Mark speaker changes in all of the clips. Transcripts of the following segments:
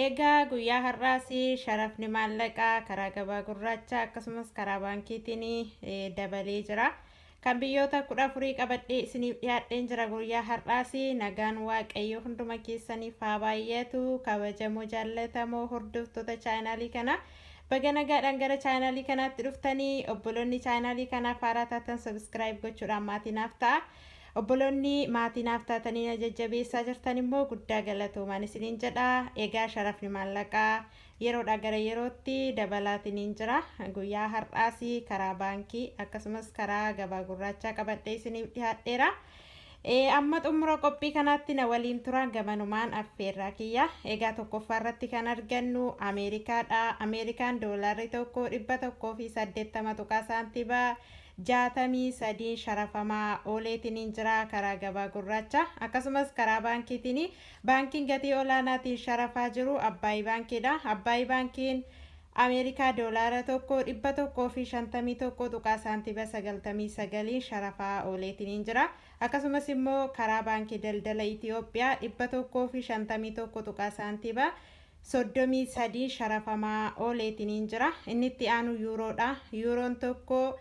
Speaker 1: Egaa guyyaa har'aasi sharafni maallaqaa karaa gabaa gurraacha akkasumas karaa baankiitiin dabalee jira. Kan biyyoota 14 qabadhee isiniif dhiyaadheen jira guyyaa har'aasi nagaan waaqayyo hunduma keessaniif haa baay'atu kabajamoo jaallatamoo hordoftoota chaanaalii kana. Baga nagaadhaan gara chaanaalii kanaatti dhuftanii obboloonni chaanaalii kanaaf haaraa taatan sabiskiraayib gochuudhaan maatii naaf ta'a. Obboloonni maatii naaf taatanii na jajjabeessaa jirtan immoo guddaa galatoomaan isiniin jedha. Egaa sharafni maallaqaa yeroodhaa gara yerootti dabalaatiniin jira. Guyyaa har'aasi karaa baankii akkasumas karaa gabaa gurraachaa qabadhee isiniif dhiyaadheera. Amma xumura qophii kanaatti na waliin turan gamanumaan affeerraa kiyya. Egaa tokkoffaa irratti kan argannu Ameerikaadha. Ameerikaan doolaarri tokko 180 tuqaa saantiibaa 63 sharafamaa ooleetiin jira karaa gabaa gurraacha. Akkasumas karaa baankiitiin baankiin gatii olaanaatiin sharafaa jiru Abbaay baankiidha. Abbaay baankiin Ameerikaa doolaara tokko 151 tuqaa saantiibaa 99 sharafaa ooleetiin jira. Akkasumas immoo karaa baankii daldala Itoophiyaa 151 tuqaa saantiibaa 33 sharafamaa ooleetiin jira. Inni itti aanu yuuroodha. Yuuroon tokko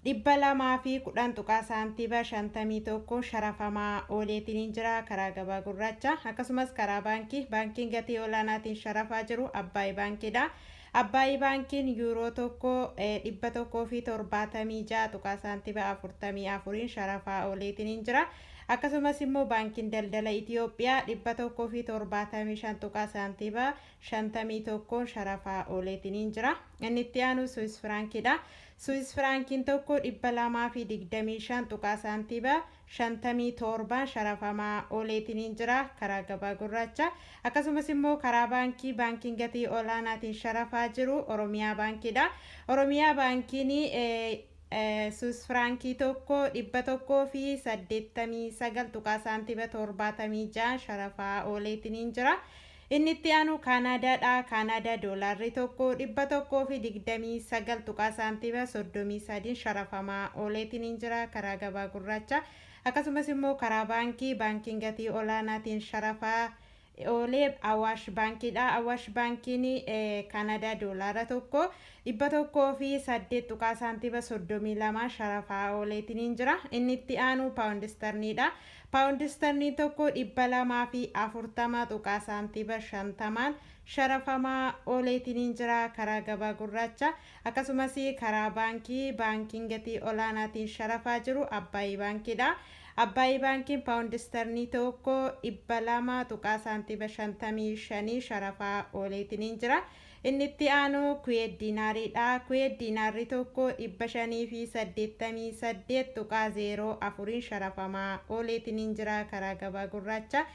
Speaker 1: 210 tuqaa saantiibaa 51 sharafamaa ooleetiin jira karaa gabaa gurraacha. Akkasumas karaa baankiin gatii olaanaatiin sharafaa jiru Abbaay baankiidha. Abbaay baankiin yuuroo tokko 176 tuqaa saantiibaa 44 sharafaa ooleetiin jira. Akkasumas immoo baankiin daldala Itoophiyaa 175 tuqaa saantiibaa 51 sharafaa ooleetiin jira. Inni itti aanu Swiss frankiidha. Swiss frankiin tokko 225 tuqaa saantiibaa 57 sharafamaa ooleetiin jira karaa gabaa gurraacha. Akkasumas immoo karaa baankiin gatii olaanaatiin sharafaa jiru Oromiyaa baankiidha. Oromiyaa baankiin Swiss frankii tokko 189 tuqaa saantiibaa 76 sharafaa ooleetiin jira. Inni itti aanu Kaanaadaadha. Kaanaadaa doolaarri tokko 129 tuqaa saantiibaa 33 sharafamaa ooleetiin jira karaa gabaa gurraacha. Akkasumas immoo karaa baankiin gatii olaanaatiin sharafaa oolee Awaash baankiidha. Awaash baankiin Kaanaadaa doolaara tokko 108 tuqaa saantiibaa 32 sharafaa ooleetiin jira. Inni itti aanu Paawundi sterniidha. Paawundi sterniin tokko 240 tuqaa saantiibaa 50 sharafamaa ooleetiin jira karaa gabaa gurraacha. Akkasumas karaa baankiin gatii olaanaatiin sharafaa jiru Abbaay baankiidha. Abbaay baankiin Paawundi sternii tokko 200 tuqaa saantiibaa 55 sharafaa ooleetiin jira. Inni itti aanu Kuweet diinaariidha. Kuweet diinaarri tokko 588 tuqaa 04 sharafamaa ooleetiin jira karaa gabaa gurraacha.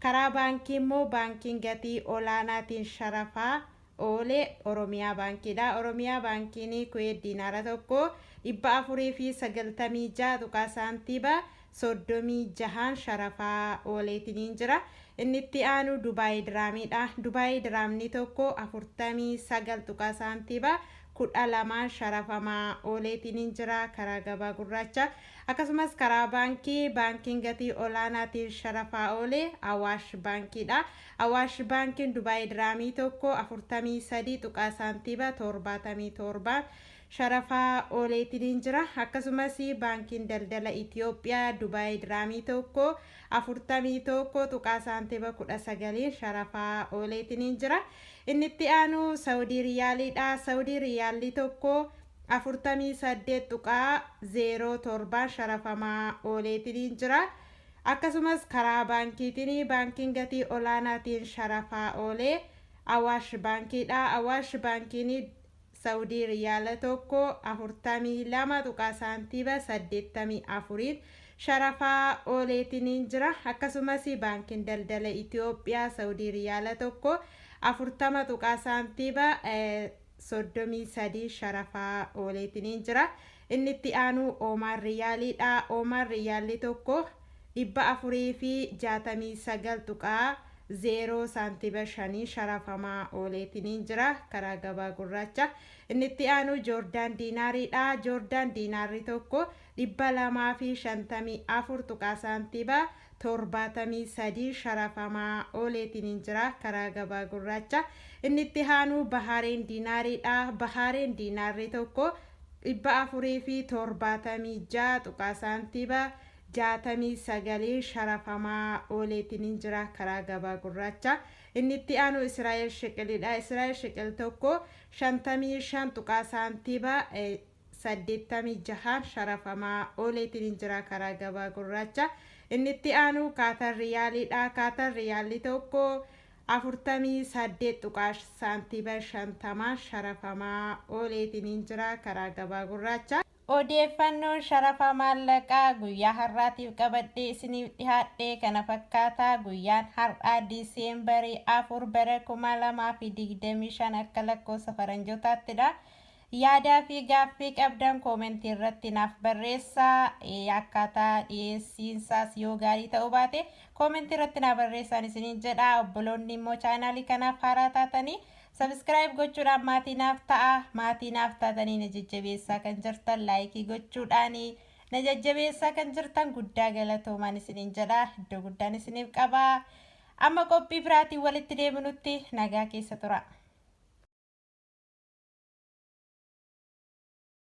Speaker 1: Karaa baankii immoo baankiin gatii olaanaatiin sharafaa oolee Oromiyaa baankiidha. Oromiyaa baankiin Kuweet diinaara tokko 496 tuqaa saantiibaa 36 sharafaa ooleetiin jira. Inni itti aanu Dubaay diraamiidha. Dubaay diraamni tokko 49 tuqaa saantiibaa 12 sharafamaa ooleetiin jira karaa gabaa gurraacha. Akkasumas karaa baankiin gatii olaanaatiin sharafaa oolee Awaash baankiidha. Awaash baankiin Dubaay diraamii tokko 43 tuqaa saantiibaa 77 sharafaa ooleetiin jira. Akkasumas baankiin daldala Itoophiyaa Dubaay diraamii tokko 41 tuqaa saantiibaa 19 sharafaa ooleetiin jira. Inni itti aanu Saawudii riyaaliidha. Saawudii riyaalli tokko 48 tuqaa 07 sharafamaa ooleetiin jira. Akkasumas karaa baankiin gatii olaanaatiin sharafaa oolee Awaash baankiidha. Awaash baankiin Saawudii riyaala tokko 42 tuqaa saantiibaa 84 sharafaa ooleetiin jira. Akkasumas baankiin daldala Itoophiyaa Saawudii riyaala tokko 40 tuqaa saantiibaa 33 sharafaa ooleetiin jira. Inni itti aanu Oomaan riyaaliidha. Oomaan riyaalli tokko 469 tuqaa 0 saantiibaa 5 sharafamaa ooleetiin jira karaa gabaa gurraacha. Inni itti aanu Joordaan diinaariidha. Joordaan diinaarri tokko 254 tuqaa saantiibaa 73 sharafamaa ooleetiin jira karaa gabaa gurraacha. Inni itti aanu Bahareen Diinaariidha. Bahareen Diinaarri tokko 476 tuqaa saantiba 69 sharafamaa ooleetiin jira karaa gabaa gurraacha. Inni itti aanu Israa'el Sheqelidha. Israa'el Sheqel tokko 55 tuqaa saantiba 86 sharafamaa ooleetiin jira karaa gabaa gurraacha. Inni itti aanu Kaatar Riyaalidha. Kaatar Riyaalli tokko 48 tuqaa saantiba 50 sharafamaa ooleetiin jira karaa gabaa gurraacha. Odeeffannoon sharafa maallaqaa guyyaa har'aatiif qabadhee isiniif dhiyaadhe kana fakkaata. Guyyaan har'aa Diiseembarii 4 bara 2025 akka lakkoofsa faranjootattidha. Yaadaa fi gaaffii qabdan koomentii irratti naaf barreessaa. Akkaataa dhiyeessiinsaas yoo gaarii ta'uu baate koomentii irratti naaf barreessaa isiniin jedha. Obboloonni immoo chaanaalii kanaaf haaraa taatanii Subscribe gochuudhaan maatii naaf ta'a. Maatii naaf taatanii na jajjabeessaa kan jirtan laayikii gochuudhaan na jajjabeessaa kan jirtan guddaa galatoomaa isiniin jedha. Iddoo guddaan isiniif qaba. Amma qophii biraatiin walitti deebinutti nagaa keessa tura.